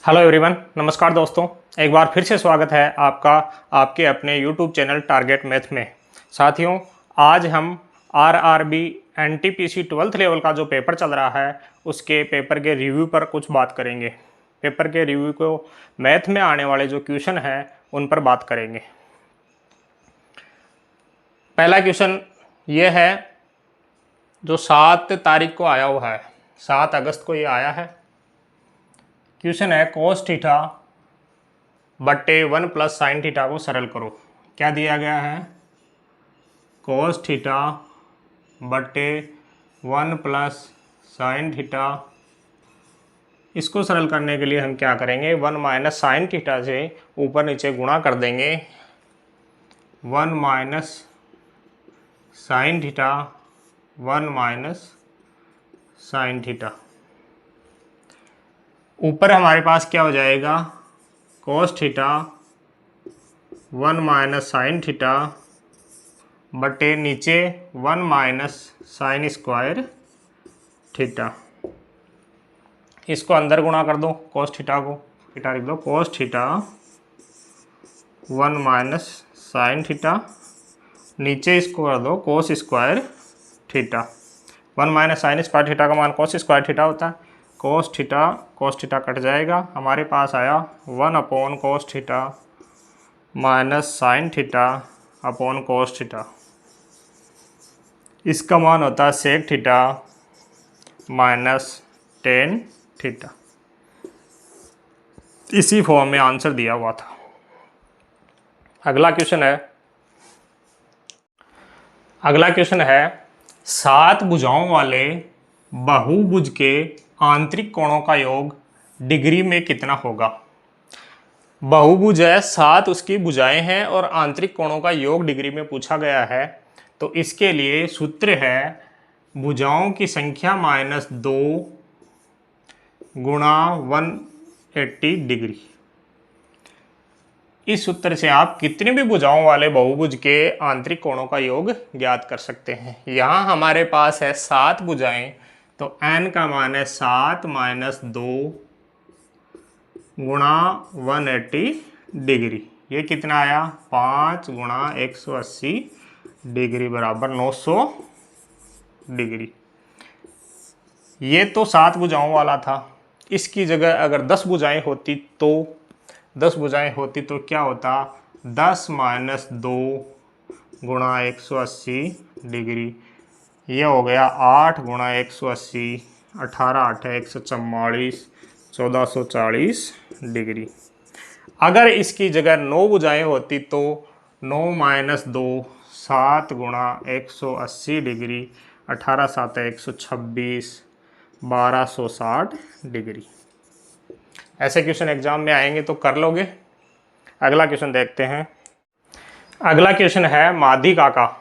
Hello everyone, नमस्कार दोस्तों। एक बार फिर से स्वागत है आपका आपके अपने यूट्यूब चैनल टारगेट मैथ में। साथियों, आज हम आरआरबी एनटीपीसी 12th लेवल का जो पेपर चल रहा है उसके पेपर के रिव्यू पर कुछ बात करेंगे। पेपर के रिव्यू को मैथ में आने वाले जो क्वेश्चन हैं उन पर बात करेंगे। पहला क्वेश्चन ये है जो 7 तारीख को आया हुआ है, 7 अगस्त को ये आया है। क्वेश्चन है cos थीटा बट्टे 1 प्लस साइन थीटा को सरल करो। क्या दिया गया है? cos थीटा बट्टे 1 प्लस साइन थीटा। इसको सरल करने के लिए हम क्या करेंगे? 1 माइनस साइन थीटा से ऊपर नीचे गुणा कर देंगे। 1 minus sine theta, 1 minus sine theta. ऊपर हमारे पास क्या हो जाएगा? cos theta 1 minus sine theta बटे नीचे 1 माइनस साइन स्क्वायर थीटा। इसको अंदर गुणा कर दो, cos थीटा को थीटा लिख दो। cos theta 1 minus sine theta, नीचे इसको कर दो cos square theta. 1 minus sine square theta का मान cos स्क्वायर थीटा होता है। cos थीटा कट जाएगा, हमारे पास आया 1 upon cos theta minus sine theta upon cos theta. इसका मान होता है sec theta minus tan theta. इसी फॉर्म में आंसर दिया हुआ था। अगला क्वेश्चन है 7 भुजाओं वाले बहुभुज के आंतरिक कोणों का योग डिग्री में कितना होगा? बहुभुज है, 7 उसकी भुजाएं हैं और आंतरिक कोणों का योग डिग्री में पूछा गया है। तो इसके लिए सूत्र है भुजाओं की संख्या माइनस 2 गुणा 180 डिग्री। इस सूत्र से आप कितने भी भुजाओं वाले बहुभुज के आंतरिक कोणों का योग ज्ञात कर सकते हैं। यहाँ हमारे पास है 7 भुजाएं, तो n का मान है 7 माइनस 2 गुणा 180 डिग्री। ये कितना आया? 5 गुणा 180 डिग्री बराबर 900 डिग्री। ये तो 7 भुजाओं वाला था। इसकी जगह अगर 10 भुजाएं होती तो क्या होता? 10 माइनस 2 गुणा 180 डिग्री। ये हो गया 8 गुणा 180, 18 8 है 144, 1440 डिग्री। अगर इसकी जगह 9 भुजाएं होती तो 9 माइनस 2 7 गुणा 180 डिग्री, 18 7 है 126, 1260 डिग्री। ऐसे क्वेश्चन एग्जाम में आएंगे तो कर लोगे। अगला क्वेश्चन देखते हैं। अगला क्वेश्चन है माध्यिका का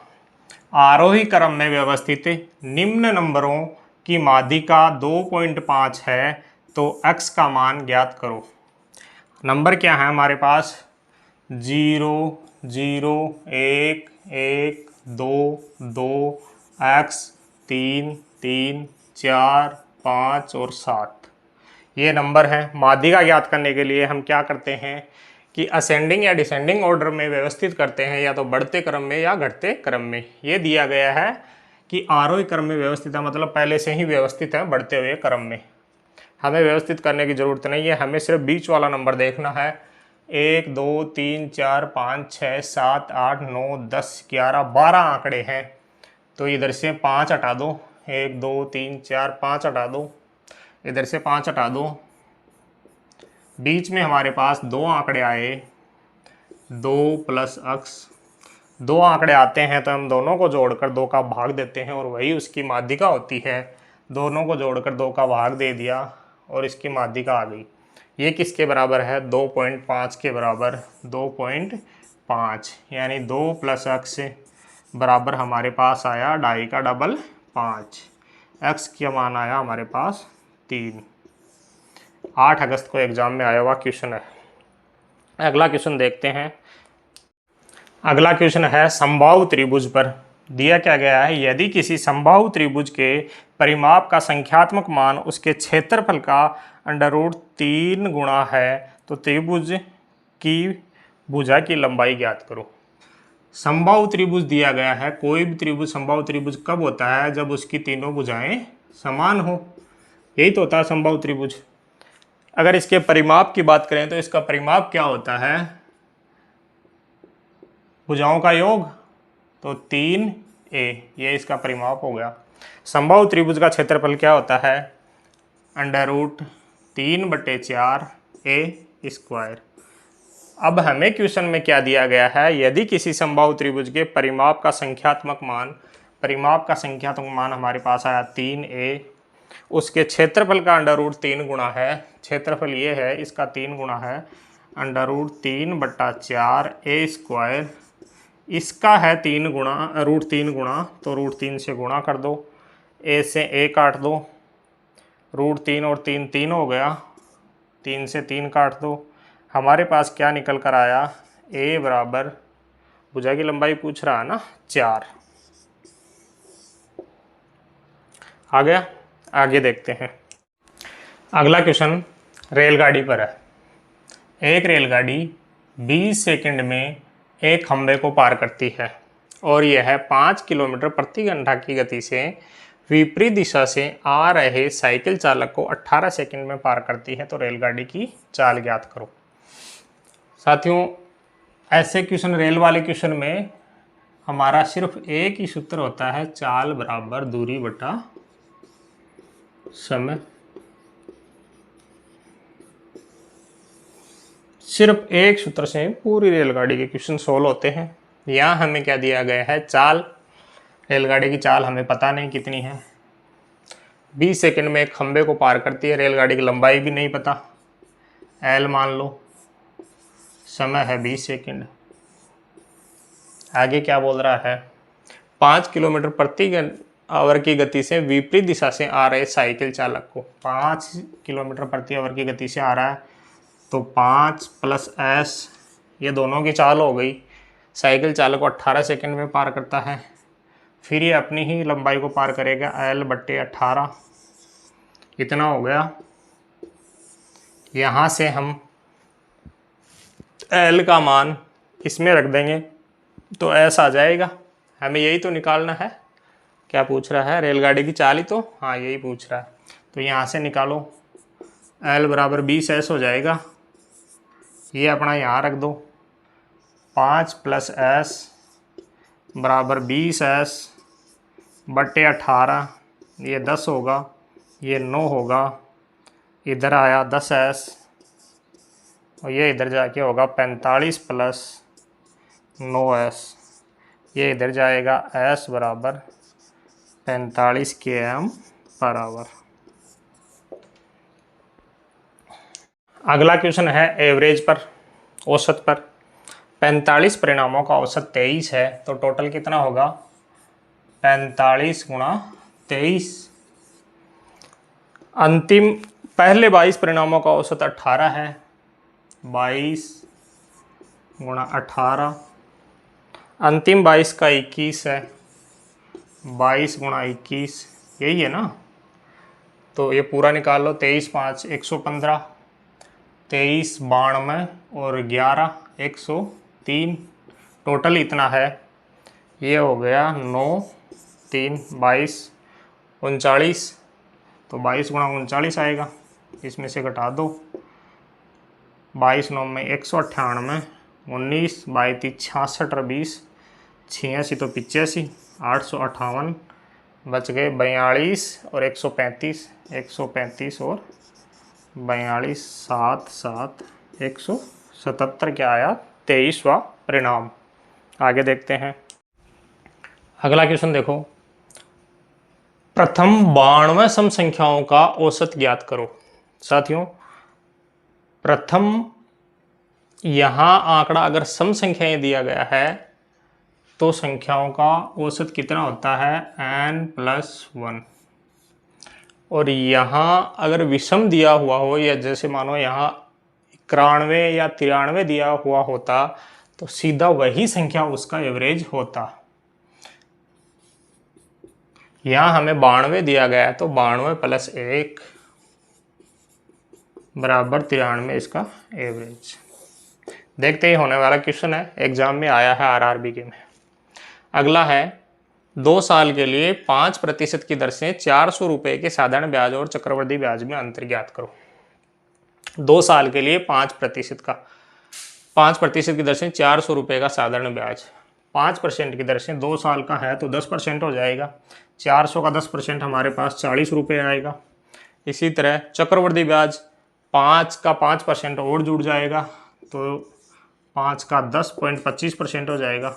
आरोही क्रम में व्यवस्थित निम्न नंबरों की माध्यिका 2.5 है तो x का मान ज्ञात करो। नंबर क्या है हमारे पास? 0 0 1 1 2 2 x 3 3 4 5 और 7 ये नंबर है। माध्यिका ज्ञात करने के लिए हम क्या करते हैं कि असेंडिंग या डिसेंडिंग ऑर्डर में व्यवस्थित करते हैं, या तो बढ़ते क्रम में या घटते क्रम में। ये दिया गया है कि आरोही क्रम में व्यवस्थित है, मतलब पहले से ही व्यवस्थित है बढ़ते हुए क्रम में। हमें व्यवस्थित करने की ज़रूरत नहीं है, हमें सिर्फ बीच वाला नंबर देखना है। 1 2 3 4 5 6 7 8 9 10 11 12 आंकड़े हैं, तो इधर से 5 हटा दो। 1 2 3 4 5 हटा दो, इधर से 5 हटा दो। बीच में हमारे पास 2 आंकड़े आए, 2 प्लस x। 2 आंकड़े आते हैं तो हम दोनों को जोड़कर 2 का भाग देते हैं और वही उसकी माध्यिका होती है। दोनों को जोड़कर 2 का भाग दे दिया और इसकी माध्यिका आ गई। ये किसके बराबर है? 2.5 के बराबर। 2.5 यानी 2 प्लस x बराबर हमारे पास आया 2.5 का डबल 5। x का मान आया हमारे पास 3। 8 अगस्त को एग्जाम में आया हुआ क्वेश्चन है। अगला क्वेश्चन देखते हैं। अगला क्वेश्चन है समबाहु त्रिभुज पर दिया क्या गया है, यदि किसी समबाहु त्रिभुज के परिमाप का संख्यात्मक मान उसके क्षेत्रफल का √3 गुणा है तो त्रिभुज की भुजा की लंबाई ज्ञात करो। समबाहु त्रिभुज दिया गया है। कोई भी त्रिभुज समबाहु त्रिभुज कब होता है, जब उसकी तीनों भुजाएं समान हो, यही तो होता है समबाहु त्रिभुज। अगर इसके परिमाप की बात करें तो इसका परिमाप क्या होता है, भुजाओं का योग, तो 3a, ये इसका परिमाप हो गया। समबाहु त्रिभुज का क्षेत्रफल क्या होता है, √3/4a²। अब हमें क्वेश्चन में क्या दिया गया है, यदि किसी समबाहु त्रिभुज के परिमाप का संख्यात्मक मान हमारे पास आया 3a, उसके क्षेत्रफल का √3 गुणा है, क्षेत्रफल ये है, इसका 3 गुणा है, √3/4a², इसका है 3 गुणा, √3 गुणा, तो √3 से गुणा कर दो, a से a काट दो, √3 और 3 3 हो गया, 3 से 3 काट दो, हमारे पास क्या निकल कर आया, a बराबर, भुजा की लंबाई पूछ रहा है ना, 4 आ गया। आगे देखते हैं। अगला क्वेश्चन रेलगाड़ी पर है। एक रेलगाड़ी 20 सेकंड में एक खंभे को पार करती है और यह 5 किलोमीटर प्रति घंटा की गति से विपरीत दिशा से आ रहे साइकिल चालक को 18 सेकंड में पार करती है, तो रेलगाड़ी की चाल ज्ञात करो। साथियों, ऐसे क्वेश्चन, रेल वाले क्वेश्चन में हमारा सिर्फ एक ही सूत्र होता है, चाल बराबर दूरी बटा समय। सिर्फ एक सूत्र से पूरी रेलगाड़ी के क्वेश्चन सोल्व होते हैं। यहाँ हमें क्या दिया गया है, चाल, रेलगाड़ी की चाल हमें पता नहीं कितनी है, 20 सेकंड में एक खंबे को पार करती है, रेलगाड़ी की लंबाई भी नहीं पता, एल मान लो, समय है 20 सेकंड। आगे क्या बोल रहा है, 5 किलोमीटर प्रति आवर की गति से विपरीत दिशा से आ रहे साइकिल चालक को, 5 किलोमीटर प्रति आवर की गति से आ रहा है, तो 5 + s, ये दोनों की चाल हो गई। साइकिल चालक को 18 सेकंड में पार करता है, फिर ये अपनी ही लंबाई को पार करेगा, l/18, इतना हो गया। यहाँ से हम l का मान इसमें रख देंगे तो s आ जाएगा। हमें यही तो निकालना है। क्या पूछ रहा है, रेलगाड़ी की चाल ही तो, हाँ यही पूछ रहा है। तो यहाँ से निकालो, l बराबर 20s हो जाएगा, ये अपना यहाँ रख दो, 5 + s बराबर 20s/18, ये 10 होगा, ये 9 होगा, इधर आया 10s और ये इधर जाके होगा 45 + 9s, ये इधर जाएगा, s बराबर 45 km/h। अगला क्वेश्चन है एवरेज पर, औसत पर। 45 परिणामों का औसत 23 है, तो टोटल कितना होगा, 45 × 23। अंतिम पहले 22 परिणामों का औसत 18 है, 22 × 18, अंतिम 22 का 21 है, 22 × 21, यही है ना, तो ये पूरा निकाल लो, 23 × 5 115, 23 92 और 11 103, टोटल इतना है, ये हो गया 9 3 22 39, तो 22 × 39 आएगा, इसमें से घटा दो, 22 9 में 198, 19 22 66 और 20 86, तो 85, 858 बच गए 42 और 135, 135 और 42, 7 7 177, क्या आया, 23वां परिणाम। आगे देखते हैं। अगला क्वेश्चन देखो, प्रथम 92 सम संख्याओं का औसत ज्ञात करो। साथियों, प्रथम यहाँ आंकड़ा अगर सम संख्याएं दिया गया है तो संख्याओं का औसत कितना होता है, n+1, और यहाँ अगर विषम दिया हुआ हो, या जैसे मानो यहाँ 91 या 93 दिया हुआ होता, तो सीधा वही संख्या उसका एवरेज होता। यहाँ हमें 92 दिया गया है, तो 92 + 1 बराबर 93 इसका एवरेज। देखते ही होने वाला क्वेश्चन है, एग्जाम में आया है आरआरबी के में। अगला है 2 साल के लिए 5% की दर से 400 रुपये के साधारण ब्याज और चक्रवृद्धि ब्याज में अंतर ज्ञात करो। 2 साल के लिए 5% की दर से 400 रुपये का साधारण ब्याज, 5% की दर से 2 साल का है तो 10% हो जाएगा। 400 का 10% हमारे पास 40 रुपये आएगा। इसी तरह चक्रवृद्धि ब्याज 5 का 5% और जुड़ जाएगा तो 5 का 10.25% हो जाएगा।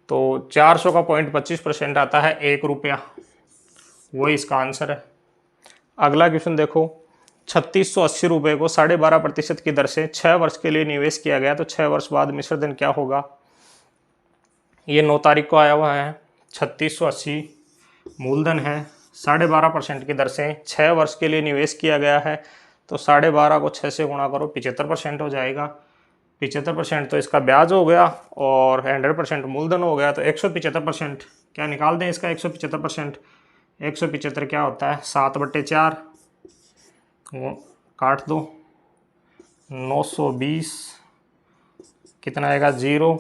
तो 400 का 0.25% आता है 1 रुपया, वही इसका आंसर है। अगला क्वेश्चन देखो, 3680 रुपये को 12.5% की दर से 6 वर्ष के लिए निवेश किया गया तो 6 वर्ष बाद मिश्र धन क्या होगा। ये 9 तारीख को आया हुआ है। 3680 मूलधन है, 12.5% की दर से 6 वर्ष के लिए निवेश किया गया है तो 12.5 को 6 से गुणा करो, 75% हो जाएगा। 75% तो इसका ब्याज हो गया और 100% मूलधन हो गया, तो 175% क्या निकाल दें इसका। 175% 175 क्या होता है, 7/4 काट दो, 920 कितना आएगा, 0,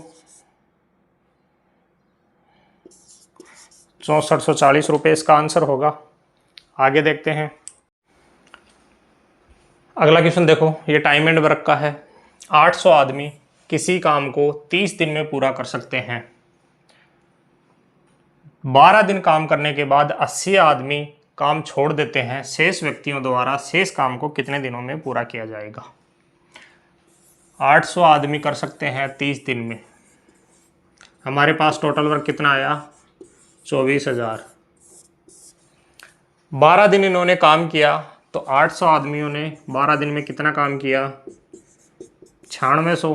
6440 रुपये इसका आंसर होगा। आगे देखते हैं। अगला क्वेश्चन देखो, ये टाइम एंड वर्क का है। 800 आदमी किसी काम को 30 दिन में पूरा कर सकते हैं। 12 दिन काम करने के बाद 80 आदमी काम छोड़ देते हैं। शेष व्यक्तियों द्वारा शेष काम को कितने दिनों में पूरा किया जाएगा। 800 आदमी कर सकते हैं 30 दिन में। हमारे पास टोटल वर्क कितना आया, 24,000। 12 दिन इन्होंने काम किया तो 800 आदमियों ने 12 दिन में कितना काम किया, 9600।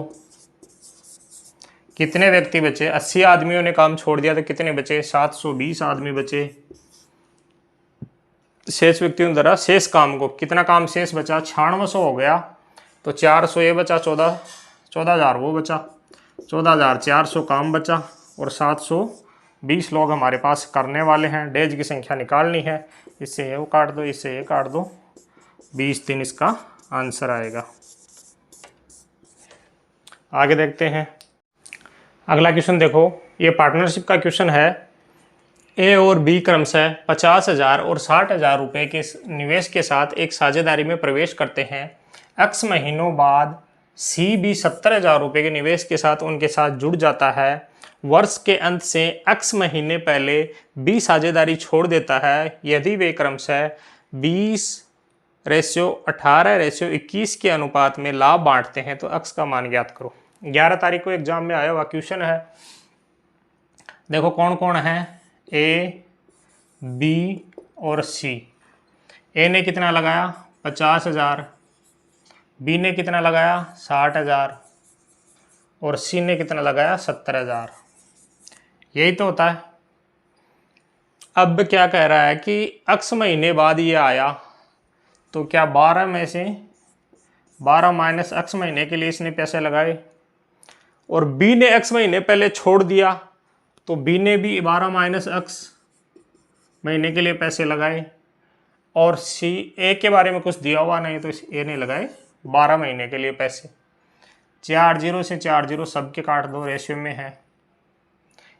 कितने व्यक्ति बचे, 80 आदमियों ने काम छोड़ दिया तो कितने बचे, 720 आदमी बचे। शेष व्यक्तियों द्वारा शेष काम को, कितना काम शेष बचा, 9600 हो गया तो 400 ये बचा, 14,000 वो बचा, 14,400 काम बचा और 720 लोग हमारे पास करने वाले हैं। डेज की संख्या निकालनी है, इससे ये काट दो, इससे ये काट दो, 20 दिन इसका आंसर आएगा। आगे देखते हैं। अगला क्वेश्चन देखो, ये पार्टनरशिप का क्वेश्चन है। ए और बी क्रमशः 50,000 और 60,000 रुपये के निवेश के साथ एक साझेदारी में प्रवेश करते हैं। एक्स महीनों बाद सी भी 70,000 रुपये के निवेश के साथ उनके साथ जुड़ जाता है। वर्ष के अंत से एक्स महीने पहले बी साझेदारी छोड़ देता है। यदि वे क्रमशः 20:18:21 के अनुपात में लाभ बांटते हैं तो एक्स का मान ज्ञात करो। 11 तारीख को एग्जाम में आया हुआ क्वेश्चन है। देखो कौन कौन है, ए, बी और सी। ए ने कितना लगाया, 50,000, बी ने कितना लगाया, 60,000 और सी ने कितना लगाया, 70,000। यही तो होता है। अब क्या कह रहा है कि अक्स महीने बाद ये आया तो क्या 12 में से 12 माइनस अक्स महीने के लिए इसने पैसे लगाए और बी ने एक्स महीने पहले छोड़ दिया तो बी ने भी 12 माइनस एक्स महीने के लिए पैसे लगाए और सी, ए के बारे में कुछ दिया हुआ नहीं तो ए ने लगाए 12 महीने के लिए पैसे। 4 0 से 4 0 सबके काट दो, रेशियो में है।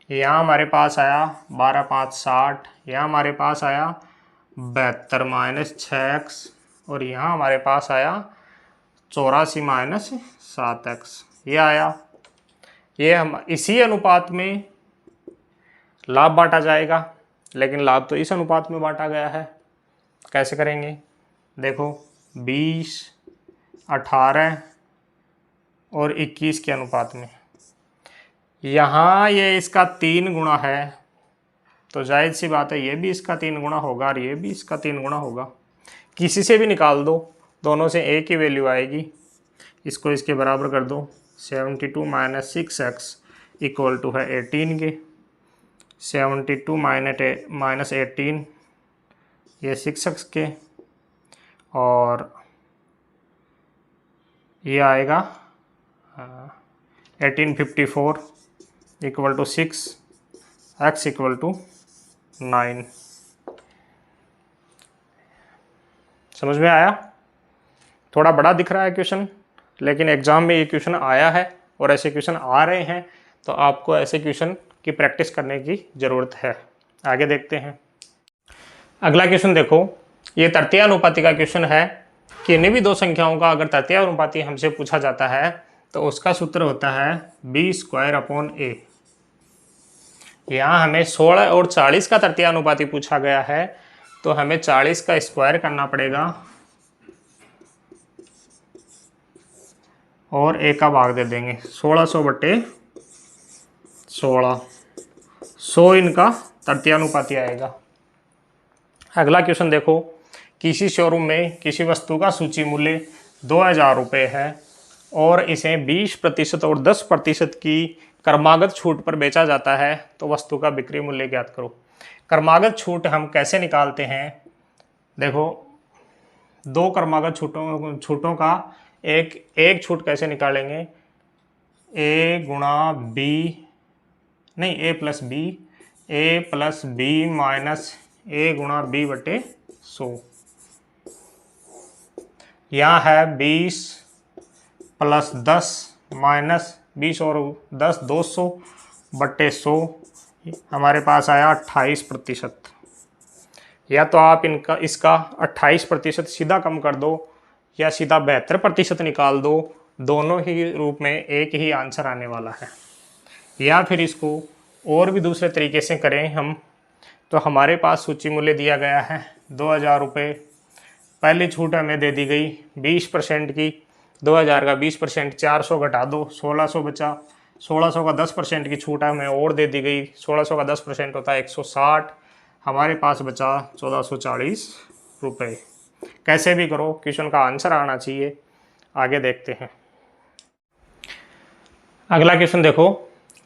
यहाँ हमारे पास आया 12 5 60, यहाँ हमारे पास आया 72 माइनस 6x और यहाँ हमारे पास आया 84 माइनस 7x। ये आया। ये हम इसी अनुपात में लाभ बांटा जाएगा, लेकिन लाभ तो इस अनुपात में बांटा गया है। कैसे करेंगे, देखो 20, 18 और 21 के अनुपात में। यहाँ ये इसका 3 गुना है तो जाहिर सी बात है ये भी इसका 3 गुना होगा और ये भी इसका 3 गुना होगा। किसी से भी निकाल दो, दोनों से एक ही वैल्यू आएगी। इसको इसके बराबर कर दो, 72 माइनस 6x इक्वल टू है 18 के। 72 माइनस 18 ये 6x के और ये आएगा 1854 equal to 6, x equal to 9। समझ में आया? थोड़ा बड़ा दिख रहा है क्वेश्चन, लेकिन एग्जाम में ये क्वेश्चन आया है और ऐसे क्वेश्चन आ रहे हैं, तो आपको ऐसे क्वेश्चन की प्रैक्टिस करने की ज़रूरत है। आगे देखते हैं। अगला क्वेश्चन देखो, ये तृतीय अनुपाती का क्वेश्चन है। किन्हीं भी दो संख्याओं का अगर तृतीय अनुपाती हमसे पूछा जाता है तो उसका सूत्र होता है b² a। यहाँ हमें 16 और 40 का तृतीय अनुपाती पूछा गया है, तो हमें 40 का स्क्वायर करना पड़ेगा और a का भाग दे देंगे। 1600 बटे 16, 100 इनका तृतीय अनुपाती आएगा। अगला क्वेश्चन देखो, किसी शोरूम में किसी वस्तु का सूची मूल्य 2000 रुपये है और इसे 20% और 10% की क्रमागत छूट पर बेचा जाता है, तो वस्तु का बिक्री मूल्य ज्ञात करो। क्रमागत छूट हम कैसे निकालते हैं? देखो, दो क्रमागत छूटों का एक छूट कैसे निकालेंगे? a गुणा बी, नहीं a plus b minus a गुणा बी बटे 100। यहाँ है 20 प्लस 10 माइनस 20 और 10 200 बटे 100, हमारे पास आया 28%। या तो आप इसका 28% सीधा कम कर दो या सीधा 72% निकाल दो, दोनों ही रूप में एक ही आंसर आने वाला है। या फिर इसको और भी दूसरे तरीके से करें हम, तो हमारे पास सूची मूल्य दिया गया है 2000 रुपये। पहली छूट हमें दे दी गई 20% की, 2000 का 20% 400 घटा दो, 1600 बचा। 1600 का 10% की छूट हमें और दे दी गई, 1600 का 10% होता है 160, हमारे पास बचा 1440 रुपये। कैसे भी करो, क्वेश्चन का आंसर आना चाहिए। आगे देखते हैं। अगला क्वेश्चन देखो,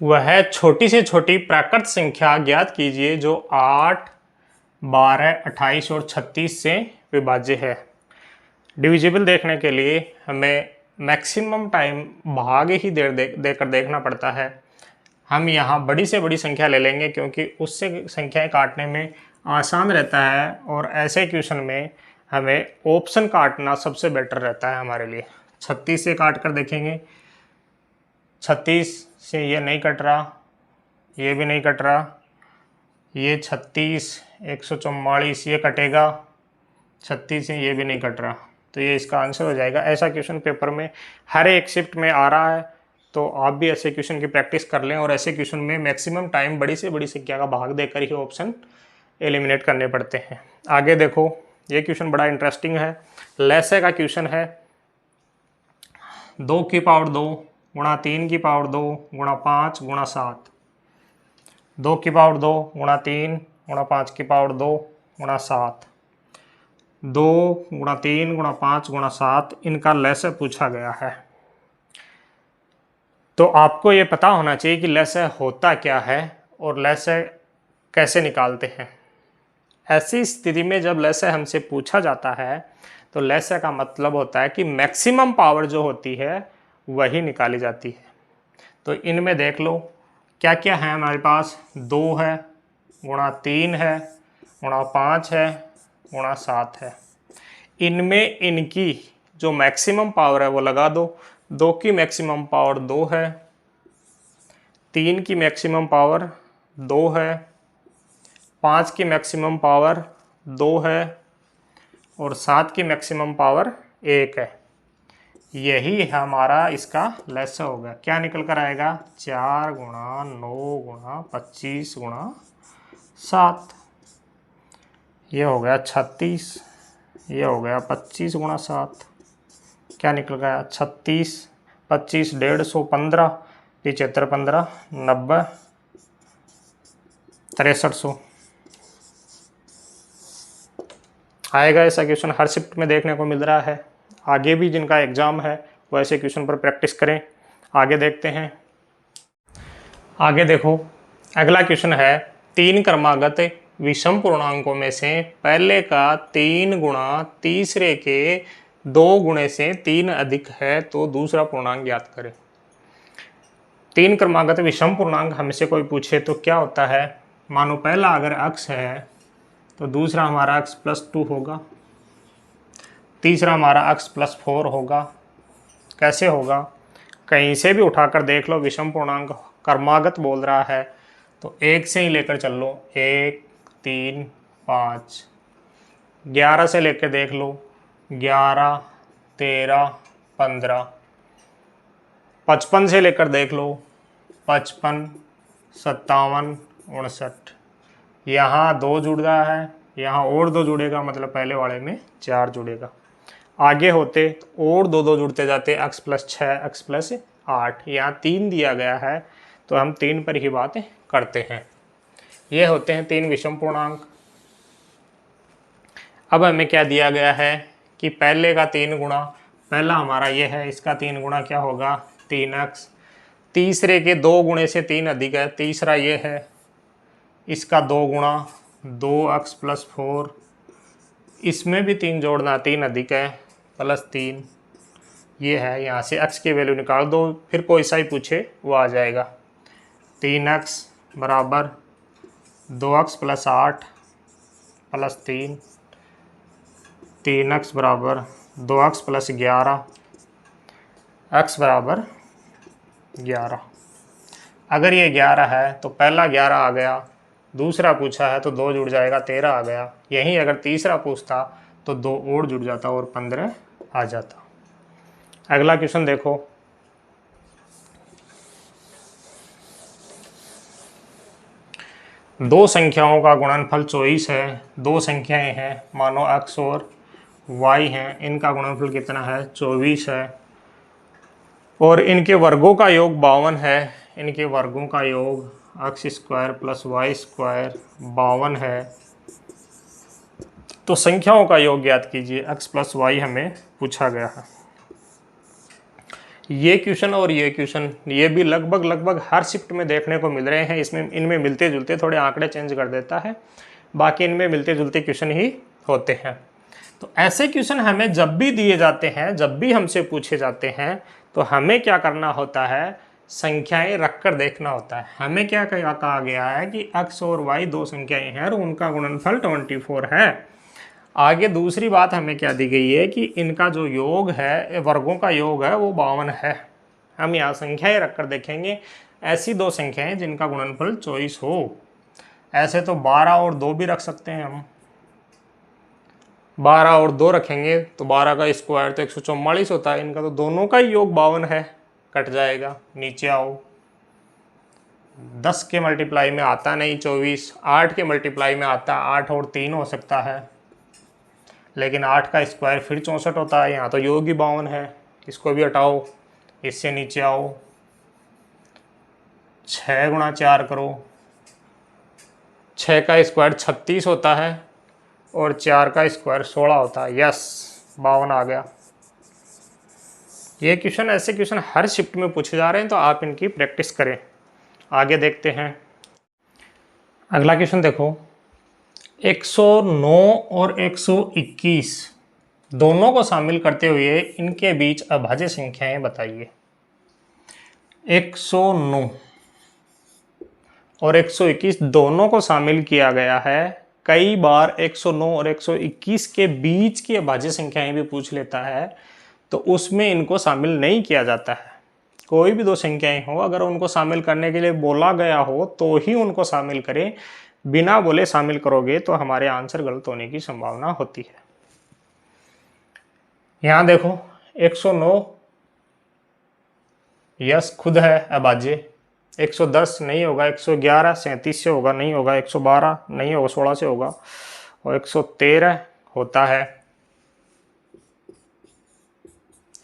वह छोटी से छोटी प्राकृत संख्या ज्ञात कीजिए जो 8, 12, 28 और 36 से विभाज्य है। डिविजिबल देखने के लिए हमें मैक्सिमम टाइम भाग ही देकर देखना पड़ता है। हम यहाँ बड़ी से बड़ी संख्या ले लेंगे क्योंकि उससे संख्याएं काटने में आसान रहता है, और ऐसे क्वेश्चन में हमें ऑप्शन काटना सबसे बेटर रहता है हमारे लिए। 36 से काट कर देखेंगे, 36 से ये नहीं कट रहा, ये भी नहीं कट रहा, ये 36, 144 ये कटेगा, 36 से ये भी नहीं कट रहा, तो ये इसका आंसर हो जाएगा। ऐसा क्वेश्चन पेपर में हर एक शिफ्ट में आ रहा है, तो आप भी ऐसे क्वेश्चन की प्रैक्टिस कर लें। और ऐसे क्वेश्चन में मैक्सिमम टाइम बड़ी से बड़ी संख्या का भाग देकर ही ऑप्शन एलिमिनेट करने पड़ते हैं। आगे देखो, ये क्वेश्चन बड़ा इंटरेस्टिंग है। लैसे का क्वेश्चन है, 2 की पावर 2 गुणा 3 की पावर 2 गुणा 5 गुणा 7। 2 की पावर 2 गुणा 3 गुणा 5 की पावर 2 गुणा 7। 2 गुणा 3 गुणा 5 गुणा 7, इनका लैसे पूछा गया है। तो आपको ये पता होना चाहिए कि लैसे होता क्या है और लैसे कैसे निकालते हैं। ऐसी स्थिति में जब लैसे हमसे पूछा जाता है तो लैसे का मतलब होता है कि मैक्सिमम पावर जो होती है वही निकाली जाती है। तो इनमें देख लो क्या क्या है हमारे पास। 2 है, गुणा 3 है, गुणा 5 है, गुणा 7 है। इनमें इनकी जो मैक्सिमम पावर है वो लगा दो। 2 की मैक्सिमम पावर 2 है, 3 की मैक्सिमम पावर 2 है, 5 की मैक्सिमम पावर 2 है और 7 की मैक्सिमम पावर 1 है। यही हमारा इसका लैसे होगा। क्या निकल कर आएगा? 4 गुणा 9 गुणा 25 गुणा 7। ये हो गया 36, ये हो गया 25 गुणा 7। क्या निकल गया? 36, 25, 150, 15, 75, 15, 90, 6300 आएगा। ऐसा क्वेश्चन हर शिफ्ट में देखने को मिल रहा है। आगे भी जिनका एग्जाम है वो ऐसे क्वेश्चन पर प्रैक्टिस करें। आगे देखते हैं। आगे देखो, अगला क्वेश्चन है, 3 क्रमागत विषम पूर्णांकों में से पहले का 3 गुणा तीसरे के 2 गुणे से 3 अधिक है तो दूसरा पूर्णांक ज्ञात करें। 3 क्रमागत विषम पूर्णांक हमसे कोई पूछे तो क्या होता है? मानो पहला अगर अक्ष है तो दूसरा हमारा अक्ष +2 होगा, तीसरा हमारा अक्ष +4 होगा। कैसे होगा? कहीं से भी उठाकर देख लो, विषम पूर्णांक क्रमागत बोल रहा है तो 1 से ही लेकर चल लो, 1 3 5। 11 से लेकर देख लो, 11 13 15। 55 से लेकर देख लो, 55 57 59। यहाँ 2 जुड़ रहा है, यहाँ और 2 जुड़ेगा, मतलब पहले वाले में 4 जुड़ेगा। आगे होते तो और 2 जुड़ते जाते, x + 6 x + 8। यहाँ 3 दिया गया है तो हम 3 पर ही बात करते हैं। ये होते हैं 3 विषम पूर्णांक। अब हमें क्या दिया गया है कि पहले का 3 गुणा, पहला हमारा ये है, इसका 3 गुणा क्या होगा? 3x। तीसरे के 2 गुणे से 3 अधिक है, तीसरा ये है, इसका 2 गुणा 2x + 4। इसमें भी 3 जोड़ना, 3 अधिक है +3। ये है, यहाँ से x की वैल्यू निकाल दो, फिर कोई सा ही पूछे वो आ जाएगा। 3x बराबर 2x + 8 +3, 3x बराबर 2x + 11, x बराबर 11। अगर ये 11 है तो पहला 11 आ गया, दूसरा पूछा है तो 2 जुड़ जाएगा, 13 आ गया। यहीं अगर तीसरा पूछता तो 2 और जुड़ जाता और 15 आ जाता। अगला क्वेश्चन देखो, दो संख्याओं का गुणनफल 24 है। दो संख्याएं हैं, मानो x और y हैं, इनका गुणनफल कितना है? 24 है। और इनके वर्गों का योग 52 है। इनके वर्गों का योग x² + y² 52 है। तो संख्याओं का योग ज्ञात कीजिए, x + y हमें पूछा गया है। ये क्वेश्चन और ये क्वेश्चन ये भी लगभग हर शिफ्ट में देखने को मिल रहे हैं। इसमें इनमें मिलते जुलते, थोड़े आंकड़े चेंज कर देता है, बाकी इनमें मिलते जुलते क्वेश्चन ही होते हैं। तो ऐसे क्वेश्चन हमें जब भी दिए जाते हैं, जब भी हमसे पूछे जाते हैं, तो हमें क्या करना होता है? संख्याएं रखकर देखना होता है। हमें क्या कहा गया है कि x और y दो संख्याएं हैं और उनका गुणनफल 24 है। आगे दूसरी बात हमें क्या दी गई है कि इनका जो योग है, वर्गों का योग है, वो 52 है। हम यहाँ संख्याएं रखकर देखेंगे, ऐसी दो संख्याएं जिनका गुणनफल 24 हो। ऐसे तो 12 और 2 भी रख सकते हैं हम। 12 और 2 रखेंगे तो 12 का स्क्वायर तो 144 होता है। इनका तो दोनों का ही योग 52 है, कट जाएगा। नीचे आओ, 10 के मल्टीप्लाई में आता नहीं 24, 8 के मल्टीप्लाई में आता, 8 और 3 हो सकता है, लेकिन 8 का स्क्वायर फिर 64 होता है। यहाँ तो योग ही 52 है, इसको भी हटाओ। इससे नीचे आओ, 6 गुणा 4 करो, 6 का स्क्वायर 36 होता है और 4 का स्क्वायर 16 होता है। यस, 52 आ गया। ये क्वेश्चन, ऐसे क्वेश्चन हर शिफ्ट में पूछे जा रहे हैं, तो आप इनकी प्रैक्टिस करें। आगे देखते हैं, अगला क्वेश्चन देखो, 109 और 121 दोनों को शामिल करते हुए इनके बीच अभाज्य संख्याएं बताइए। 109 और 121 दोनों को शामिल किया गया है। कई बार 109 और 121 के बीच की अभाज्य संख्याएं भी पूछ लेता है, तो उसमें इनको शामिल नहीं किया जाता है। कोई भी दो संख्याएं हो, अगर उनको शामिल करने के लिए बोला गया हो तो ही उनको शामिल करें। बिना बोले शामिल करोगे तो हमारे आंसर गलत होने की संभावना होती है। यहां देखो, 109 यस खुद है अभाज्य, 110 नहीं होगा, 111 37 से होगा, नहीं होगा, 112 नहीं होगा, 16 से होगा, और 113 होता है,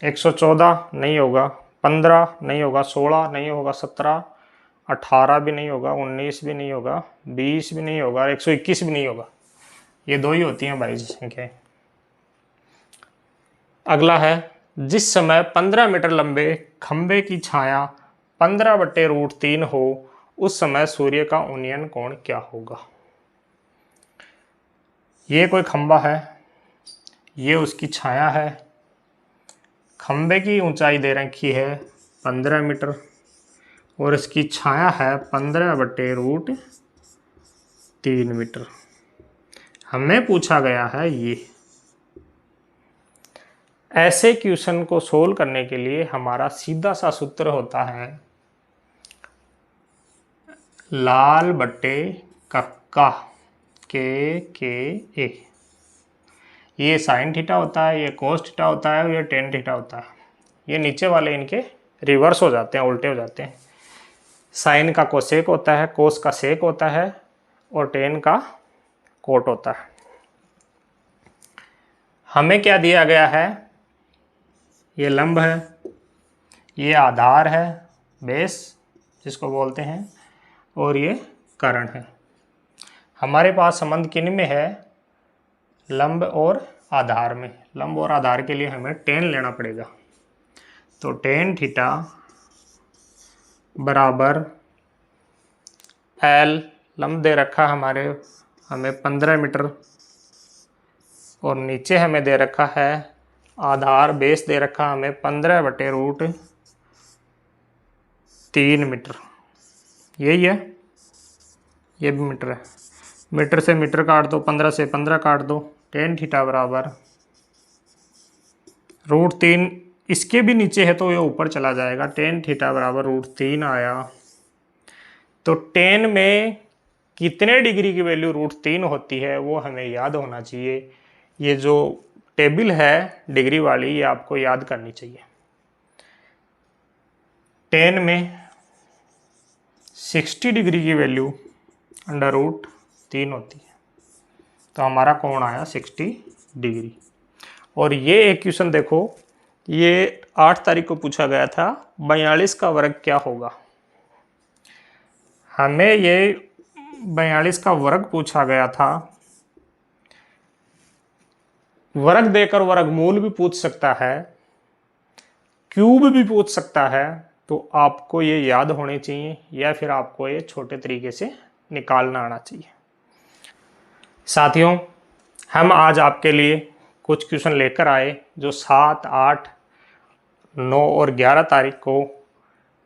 114 नहीं होगा, 15 नहीं होगा, 16 नहीं होगा, 17 18 भी नहीं होगा, 19 भी नहीं होगा, 20 भी नहीं होगा, 121 भी नहीं होगा। ये दो ही होती हैं भाई संख्याएं। अगला है, जिस समय 15 मीटर लंबे खंबे की छाया 15/√3 हो, उस समय सूर्य का उन्नयन कोण क्या होगा? ये कोई खंबा है, ये उसकी छाया है। खंबे की ऊंचाई दे रखी है 15 मीटर और इसकी छाया है 15/√3। 3 मीटर। हमें पूछा गया है ये। ऐसे क्वेश्चन को सोल्व करने के लिए हमारा सीधा सा सूत्र होता है लाल बट्टे कक्का के ए। ये साइन थीटा होता है, ये कोस थीटा होता है, ये टेन थीटा होता है। ये नीचे वाले इनके रिवर्स हो जाते हैं, उल्टे हो जाते हैं। साइन का कोसेक होता है, कोस का सेक होता है और टेन का कोट होता है। हमें क्या दिया गया है? ये लंब है, ये आधार है, बेस जिसको बोलते हैं, और ये कर्ण है। हमारे पास संबंध किन में है? लंब और आधार में। लंब और आधार के लिए हमें टेन लेना पड़ेगा। तो टेन थीटा बराबर एल, लंब दे रखा हमें 15 मीटर, और नीचे हमें दे रखा है आधार, बेस दे रखा हमें 15/√3 मीटर। यही है, ये भी मीटर है। मीटर से मीटर काट दो, 15 से 15 काट दो। टेन थीटा बराबर √3, इसके भी नीचे है तो ये ऊपर चला जाएगा। टेन थीटा बराबर √3 आया। तो टेन में कितने डिग्री की वैल्यू √3 होती है वो हमें याद होना चाहिए। ये जो टेबल है डिग्री वाली, ये आपको याद करनी चाहिए। टेन में 60 डिग्री की वैल्यू √3 होती है। तो हमारा कोण आया 60 डिग्री। और ये एक क्वेश्चन देखो, ये 8 तारीख को पूछा गया था, 42 का वर्ग क्या होगा। हमें ये 42 का वर्ग पूछा गया था। वर्ग देकर वर्गमूल भी पूछ सकता है, क्यूब भी पूछ सकता है। तो आपको ये याद होने चाहिए, या फिर आपको ये छोटे तरीके से निकालना आना चाहिए। साथियों, हम आज आपके लिए कुछ क्वेश्चन लेकर आए जो 7, 8, 9 और 11 तारीख को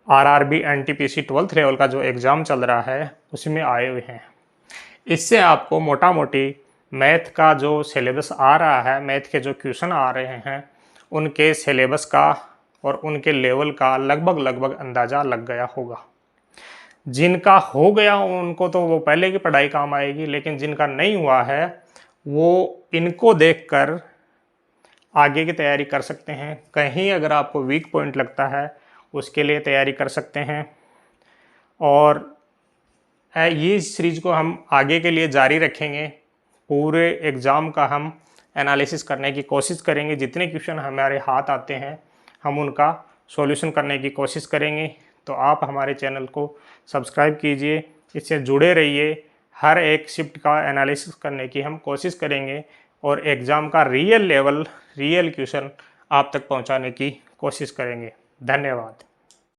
आरआरबी एनटीपीसी 12th लेवल का जो एग्ज़ाम चल रहा है उसमें आए हुए हैं। इससे आपको मोटा मोटी मैथ का जो सिलेबस आ रहा है, मैथ के जो क्वेश्चन आ रहे हैं, उनके सिलेबस का और उनके लेवल का लगभग अंदाज़ा लग गया होगा। जिनका हो गया उनको तो वो पहले की पढ़ाई काम आएगी, लेकिन जिनका नहीं हुआ है वो इनको देखकर आगे की तैयारी कर सकते हैं। कहीं अगर आपको वीक पॉइंट लगता है उसके लिए तैयारी कर सकते हैं। और ये सीरीज को हम आगे के लिए जारी रखेंगे। पूरे एग्ज़ाम का हम एनालिसिस करने की कोशिश करेंगे। जितने क्वेश्चन हमारे हाथ आते हैं हम उनका सॉल्यूशन करने की कोशिश करेंगे। तो आप हमारे चैनल को सब्सक्राइब कीजिए, इससे जुड़े रहिए। हर एक शिफ्ट का एनालिसिस करने की हम कोशिश करेंगे और एग्ज़ाम का रियल लेवल, रियल क्वेश्चन आप तक पहुंचाने की कोशिश करेंगे। धन्यवाद।